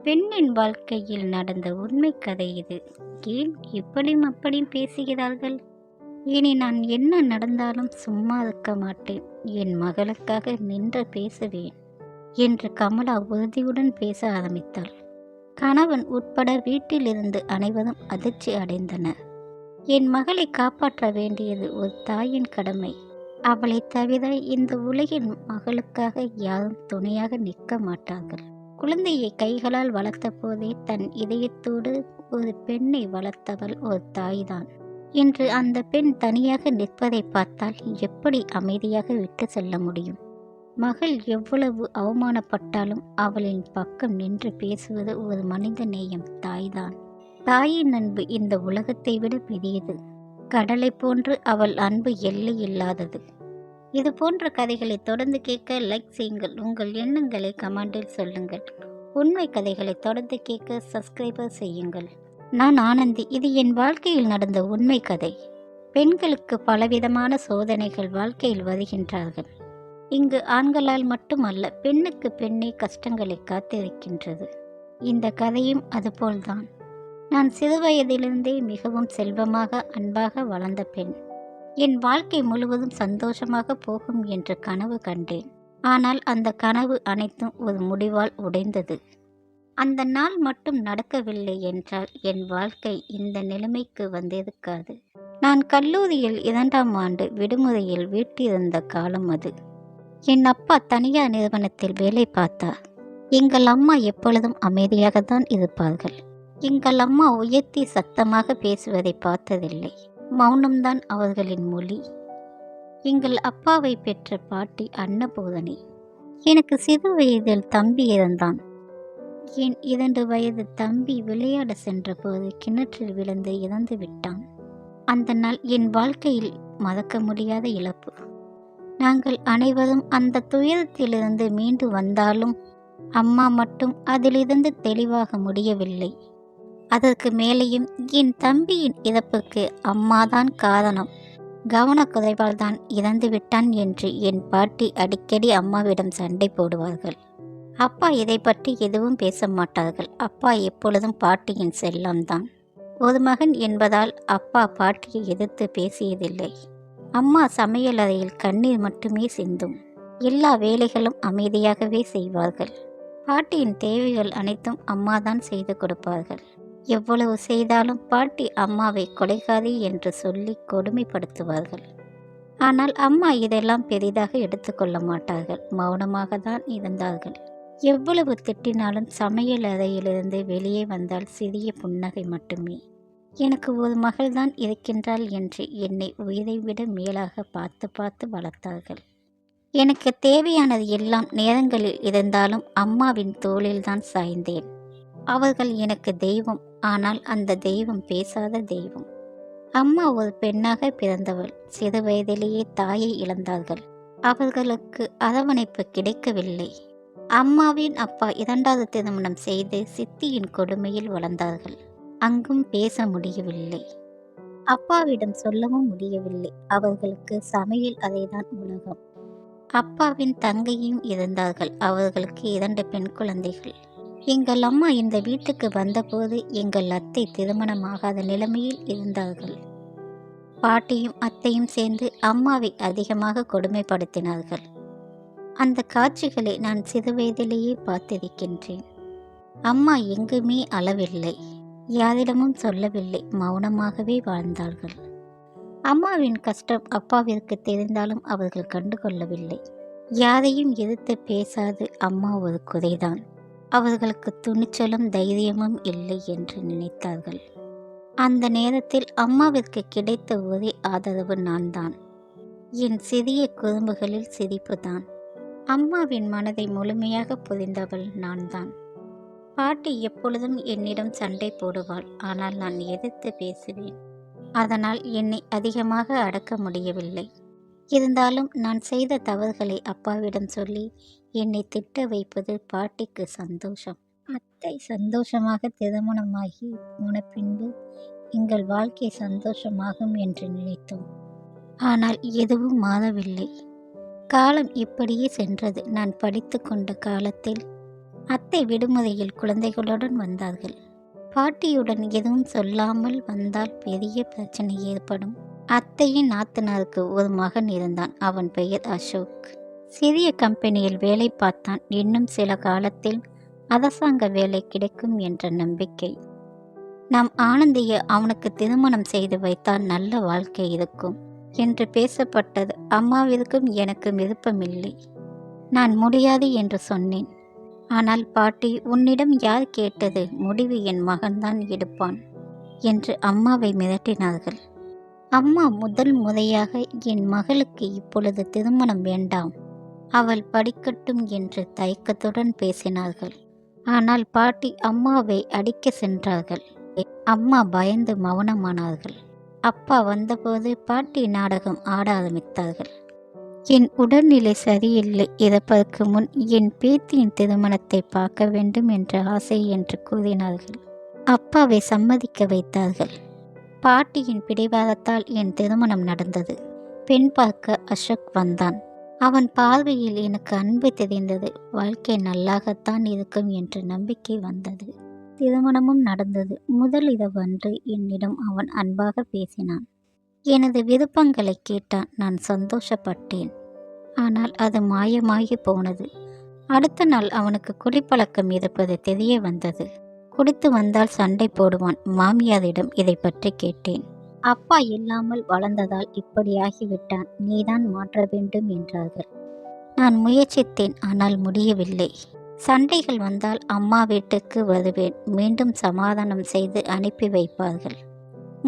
பெண்ணின் வாழ்க்கையில் நடந்த உண்மை கதை இது. ஏன் இப்படியும் அப்படியும் பேசுகிறார்கள்? இனி நான் என்ன நடந்தாலும் சும்மா இருக்க மாட்டேன். என் மகளுக்காக நின்று பேசுவேன் என்று கமலா உறுதியுடன் பேச ஆரம்பித்தாள். கணவன் உட்பட வீட்டிலிருந்து அனைவரும் அதிர்ச்சி அடைந்தனர். என் மகளை காப்பாற்ற வேண்டியது ஒரு தாயின் கடமை. அவளை தவிர இந்த உலகின் மகளுக்காக யாரும் துணையாக நிற்க மாட்டார்கள். குழந்தையை கைகளால் வளர்த்த போதே தன் இதயத்தோடு ஒரு பெண்ணை வளர்த்தவள் ஒரு தாய்தான். இன்று அந்த பெண் தனியாக நிற்பதை பார்த்தால் எப்படி அமைதியாக விட்டு செல்ல முடியும்? மகள் எவ்வளவு அவமானப்பட்டாலும் அவளின் பக்கம் நின்று பேசுவது ஒரு மனித நேயம் தாய்தான். தாயின் அன்பு இந்த உலகத்தை விட பெரியது. கடலை போன்று அவள் அன்பு எல்லை இல்லாதது. இது போன்ற கதைகளை தொடர்ந்து கேட்க லைக் செய்யுங்கள். உங்கள் எண்ணங்களை கமெண்டில் சொல்லுங்கள். உண்மை கதைகளை தொடர்ந்து கேட்க சப்ஸ்கிரைபர் செய்யுங்கள். நான் ஆனந்தி. இது என் வாழ்க்கையில் நடந்த உண்மை கதை. பெண்களுக்கு பலவிதமான சோதனைகள் வாழ்க்கையில் வருகின்றார்கள். இங்கு ஆண்களால் மட்டுமல்ல, பெண்ணுக்கு பெண்ணே கஷ்டங்களை காத்திருக்கின்றது. இந்த கதையும் அதுபோல்தான். நான் சிறுவயதிலிருந்தே மிகவும் செல்வமாக அன்பாக வளர்ந்த பெண். என் வாழ்க்கை முழுவதும் சந்தோஷமாக போகும் என்று கனவு கண்டேன். ஆனால் அந்த கனவு அனைத்தும் ஒரு முடிவால் உடைந்தது. அந்த நாள் மட்டும் நடக்கவில்லை என்றால் என் வாழ்க்கை இந்த நிலைமைக்கு வந்திருக்காது. நான் கல்லூரியில் 2ஆம் ஆண்டு விடுமுறையில் வீட்டிருந்த காலம் அது. என் அப்பா தனியார் நிறுவனத்தில் வேலை பார்த்தார். எங்கள் அம்மா எப்பொழுதும் அமைதியாகத்தான் இருப்பார்கள். எங்கள் அம்மா உயர்த்தி சத்தமாக பேசுவதை பார்த்ததில்லை. மௌனம்தான் அவர்களின் மொழி. எங்கள் அப்பாவை பெற்ற பாட்டி அன்னபூதனி. எனக்கு சிறு வயதில் தம்பி இருந்தான். என் 2 வயது தம்பி விளையாட சென்றபோது கிணற்றில் விழுந்து இறந்து விட்டான். அந்த நாள் என் வாழ்க்கையில் மறக்க முடியாத இழப்பு. நாங்கள் அனைவரும் அந்த துயரத்திலிருந்து மீண்டு வந்தாலும் அம்மா மட்டும் அதிலிருந்து தெளிவாக முடியவில்லை. அதற்கு மேலேயும் என் தம்பியின் இறப்புக்கு அம்மாதான் காரணம், கவனக்குறைவால் தான் இறந்து விட்டான் என்று என் பாட்டி அடிக்கடி அம்மாவிடம் சண்டை போடுவார்கள். அப்பா இதை பற்றி எதுவும் பேச மாட்டார்கள். அப்பா எப்பொழுதும் பாட்டியின் செல்லம்தான். ஒரு மகன் என்பதால் அப்பா பாட்டியை எதிர்த்து பேசியதில்லை. அம்மா சமையல் அறையில் கண்ணீர் மட்டுமே சிந்தும். எல்லா வேலைகளும் அமைதியாகவே செய்வார்கள். பாட்டியின் தேவைகள் அனைத்தும் அம்மாதான் செய்து கொடுப்பார்கள். எவ்வளவு செய்தாலும் பாட்டி அம்மாவை கொலைகாரி என்று சொல்லி கொடுமைப்படுத்துவார்கள். ஆனால் அம்மா இதெல்லாம் பெரிதாக எடுத்துக்கொள்ள மாட்டார்கள். மௌனமாக தான் இருந்தார்கள். எவ்வளவு திட்டினாலும் சமையல் அறையிலிருந்து வெளியே வந்தால் சிறிய புன்னகை மட்டுமே. எனக்கு ஒரு மகள்தான் இருக்கின்றாள் என்று என்னை உயிரை விட மேலாக பார்த்து பார்த்து வளர்த்தார்கள். எனக்கு தேவையானது எல்லாம் நேரங்களில் இருந்தாலும் அம்மாவின் தோளில்தான் சாய்ந்தேன். அவர்கள் எனக்கு தெய்வம். ஆனால் அந்த தெய்வம் பேசாத தெய்வம். அம்மா ஒரு பெண்ணாக பிறந்தவள். சிறு வயதிலேயே தாயை இழந்தார்கள். அவர்களுக்கு அரவணைப்பு கிடைக்கவில்லை. அம்மாவின் அப்பா 2வது திருமணம் செய்து சித்தியின் கொடுமையில் வளர்ந்தார்கள். அங்கும் பேச முடியவில்லை. அப்பாவிடம் சொல்லவும் முடியவில்லை. அவர்களுக்கு சமையல் அறைதான் உலகம். அப்பாவின் தங்கையும் இருந்தார்கள். அவர்களுக்கு 2 பெண் குழந்தைகள். எங்கள் அம்மா இந்த வீட்டுக்கு வந்தபோது எங்கள் அத்தை திருமணமாகாத நிலைமையில் இருந்தார்கள். பாட்டியும் அத்தையும் சேர்ந்து அம்மாவை அதிகமாக கொடுமைப்படுத்தினார்கள். அந்த காட்சிகளை நான் சிறுவயதிலேயே பார்த்திருக்கின்றேன். அம்மா எங்குமே அளவில்லை, யாரிடமும் சொல்லவில்லை, மௌனமாகவே வாழ்ந்தார்கள். அம்மாவின் கஷ்டம் அப்பாவிற்கு தெரிந்தாலும் அவர்கள் கண்டுகொள்ளவில்லை. யாரையும் எதிர்த்து பேசாது அம்மா ஒரு குறைதான். அவர்களுக்கு துணிச்சலும் தைரியமும் இல்லை என்று நினைத்தார்கள். அந்த நேரத்தில் அம்மாவிற்கு கிடைத்த ஒரே ஆதரவு நான் தான். என் சிறிய குறும்புகளில் சிரிப்பு தான். அம்மாவின் மனதை முழுமையாக புரிந்தவள் நான் தான். பாட்டி எப்பொழுதும் என்னிடம் சண்டை போடுவாள். ஆனால் நான் எதிர்த்து பேசுவேன். அதனால் என்னை அதிகமாக அடக்க முடியவில்லை. இருந்தாலும் நான் செய்த தவறுகளை அப்பாவிடம் சொல்லி என்னை திட்ட வைப்பது பாட்டிக்கு சந்தோஷம். அத்தை சந்தோஷமாக திருமணமாகி போன பின்பு எங்கள் வாழ்க்கை சந்தோஷமாகும் என்று நினைத்தோம். ஆனால் எதுவும் மாறவில்லை. காலம் இப்படியே சென்றது. நான் படித்து கொண்ட காலத்தில் அத்தை விடுமுறையில் குழந்தைகளுடன் வந்தார்கள். பாட்டியுடன் எதுவும் சொல்லாமல் வந்தால் பெரிய பிரச்சனை ஏற்படும். அத்தையின் நாத்தனாருக்கு ஒரு மகன் இருந்தான். அவன் பெயர் அசோக். சிறிய கம்பெனியில் வேலை பார்த்தான். இன்னும் சில காலத்தில் அரசாங்க வேலை கிடைக்கும் என்ற நம்பிக்கை. நாம் ஆனந்தியை அவனுக்கு திருமணம் செய்து வைத்தால் நல்ல வாழ்க்கை இருக்கும் என்று பேசப்பட்டது. அம்மாவிற்கும் எனக்கும் விருப்பமில்லை. நான் முடியாது என்று சொன்னேன். ஆனால் பாட்டி, உன்னிடம் யார் கேட்டது? முடிவு என் மகன்தான் எடுப்பான் என்று அம்மாவை மிரட்டினார்கள். அம்மா முதல் முறையாக என் மகளுக்கு இப்பொழுது திருமணம் வேண்டாம், அவள் படிக்கட்டும் என்று தயக்கத்துடன் பேசினார்கள். ஆனால் பாட்டி அம்மாவை அடிக்க சென்றார்கள். அம்மா பயந்து மௌனமானார்கள். அப்பா வந்தபோது பாட்டி நாடகம் ஆட ஆரம்பித்தார்கள். என் உடல்நிலை சரியில்லை, இறப்பதற்கு முன் என் பேத்தியின் திருமணத்தை பார்க்க வேண்டும் என்ற ஆசை என்று கூறினார்கள். அப்பாவை சம்மதிக்க வைத்தார்கள். பாட்டியின் பிடிவாதத்தால் என் திருமணம் நடந்தது. பெண் பார்க்க அசோக் வந்தான். அவன் பார்வையில் எனக்கு அன்பு தெரிந்தது. வாழ்க்கை நல்லாகத்தான் இருக்கும் என்ற நம்பிக்கை வந்தது. திருமணமும் நடந்தது. முதல் இரவன்று என்னிடம் அவன் அன்பாக பேசினான். எனது விருப்பங்களை கேட்டான். நான் சந்தோஷப்பட்டேன். ஆனால் அது மாயமாகி போனது. அடுத்த நாள் அவனுக்கு குடிப்பழக்கம் இருப்பது தெரிய வந்தது. குடித்து வந்தால் சண்டை போடுவான். மாமியாரிடம் இதை பற்றி கேட்டேன். அப்பா இல்லாமல் வளர்ந்ததால் இப்படியாகிவிட்டான், நீதான் மாற்ற வேண்டும் என்றார்கள். நான் முயற்சித்தேன், ஆனால் முடியவில்லை. சண்டைகள் வந்தால் அம்மா வீட்டுக்கு வருவேன். மீண்டும் சமாதானம் செய்து அனுப்பி வைப்பார்கள்.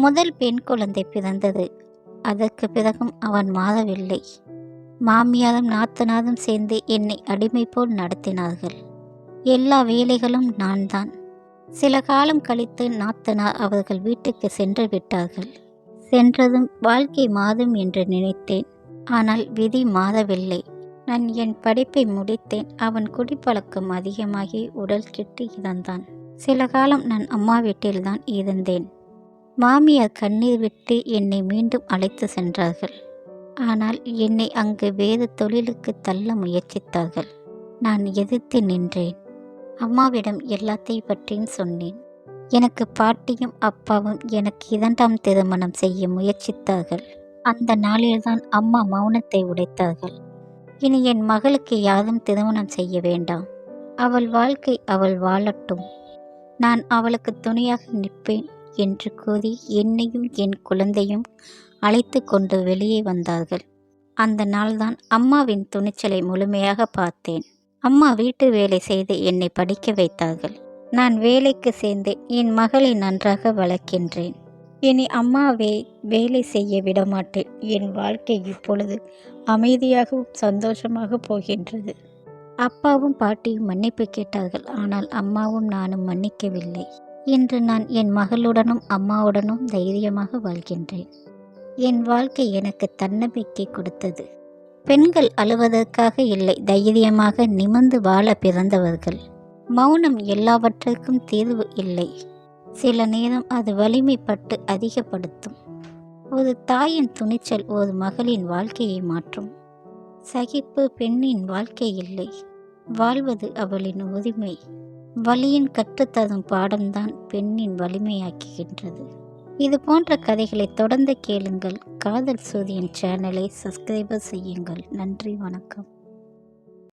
முதல் பெண் குழந்தை பிறந்தது. அதற்கு பிறகும் அவன் மாறவில்லை. மாமியாரும் நாத்தனாரும் சேர்ந்து என்னை அடிமை போல் நடத்தினார்கள். எல்லா வேலைகளும் நான் தான். சில காலம் கழித்து நாத்தனார் அவர்கள் வீட்டுக்கு சென்று விட்டார்கள். சென்றதும் வாழ்க்கை மாறும் என்று நினைத்தேன். ஆனால் விதி மாறவில்லை. நான் என் படிப்பை முடித்தேன். அவன் குடிப்பழக்கம் அதிகமாகி உடல் கெட்டு இறந்தான். சில காலம் நான் அம்மா வீட்டில்தான் இருந்தேன். மாமியார் கண்ணீர் விட்டு என்னை மீண்டும் அழைத்து சென்றார்கள். ஆனால் என்னை அங்கு வேறு தொழிலுக்கு தள்ள முயற்சித்தார்கள். நான் எதிர்த்து நின்றேன். அம்மாவிடம் எல்லாத்தையும் பற்றியும் சொன்னேன். எனக்கு பாட்டியும் அப்பாவும் எனக்கு 2ஆம் திருமணம் செய்ய முயற்சித்தார்கள். அந்த நாளில்தான் அம்மா மௌனத்தை உடைத்தார்கள். இனி என் மகளுக்கு யாரும் திருமணம் செய்ய வேண்டாம். அவள் வாழ்க்கை அவள் வாழட்டும். நான் அவளுக்கு துணையாக நிற்பேன் என்று கூறி என்னையும் என் குழந்தையும் அழைத்து கொண்டு வெளியே வந்தார்கள். அந்த நாள்தான் அம்மாவின் துணிச்சலை முழுமையாக பார்த்தேன். அம்மா வீட்டு வேலை செய்து என்னை படிக்க வைத்தார்கள். நான் வேலைக்கு சேர்ந்தேன். என் மகளை நன்றாக வளர்க்கின்றேன். இனி அம்மாவை வேலை செய்ய விடமாட்டேன். என் வாழ்க்கை இப்பொழுது அமைதியாகவும் சந்தோஷமாக போகின்றது. அப்பாவும் பாட்டியும் மன்னிப்பு கேட்டார்கள். ஆனால் அம்மாவும் நானும் மன்னிக்கவில்லை. இன்று நான் என் மகளுடனும் அம்மாவுடனும் தைரியமாக வாழ்கின்றேன். என் வாழ்க்கை எனக்கு தன்னம்பிக்கை கொடுத்தது. பெண்கள் அழுவதற்காக இல்லை, தைரியமாக நிமிர்ந்து வாழ பிறந்தவர்கள். மௌனம் எல்லாவற்றுக்கும் தீர்வு இல்லை. சில நேரம் அது வலிமைப்பட்டு அதிகப்படுத்தும். ஒரு தாயின் துணிச்சல் ஒரு மகளின் வாழ்க்கையை மாற்றும். சகிப்பு பெண்ணின் வாழ்க்கை இல்லை, வாழ்வது அவளின் உரிமை. வலியின் கற்றுத்தரும் பாடம்தான் பெண்ணின் வலிமையாக்குகின்றது. இது போன்ற கதைகளை தொடர்ந்து கேளுங்கள். காதல் சூரியன் சேனலை சப்ஸ்கிரைப் செய்யுங்கள். நன்றி, வணக்கம்.